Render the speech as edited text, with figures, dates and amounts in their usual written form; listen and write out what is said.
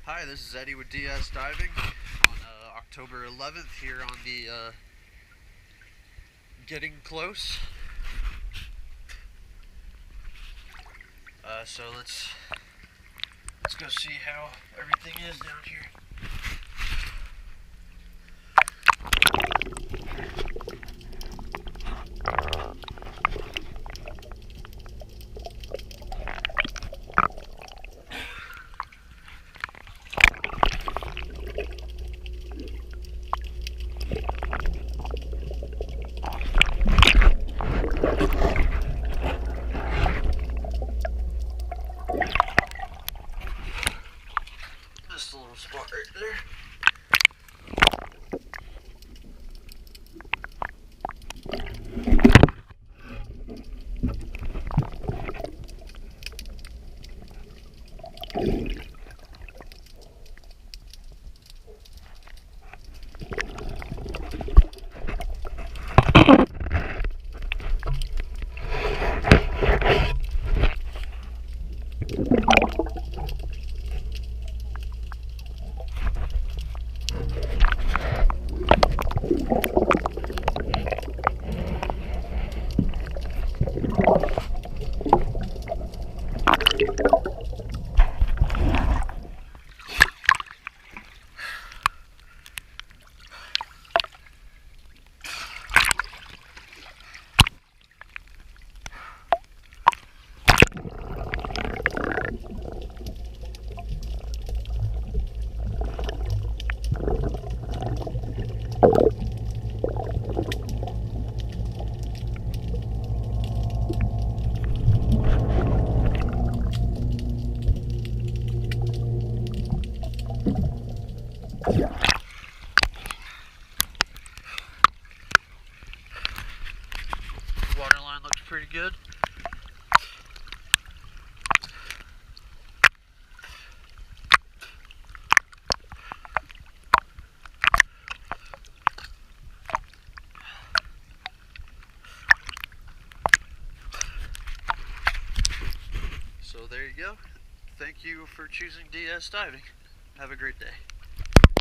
Hi, this is Eddie with DS Diving on October 11th here on the Getting Close. So let's go see how everything is down here. Just a little spot right there. Waterline looks pretty good. So there you go. Thank you for choosing DS Diving. Have a great day.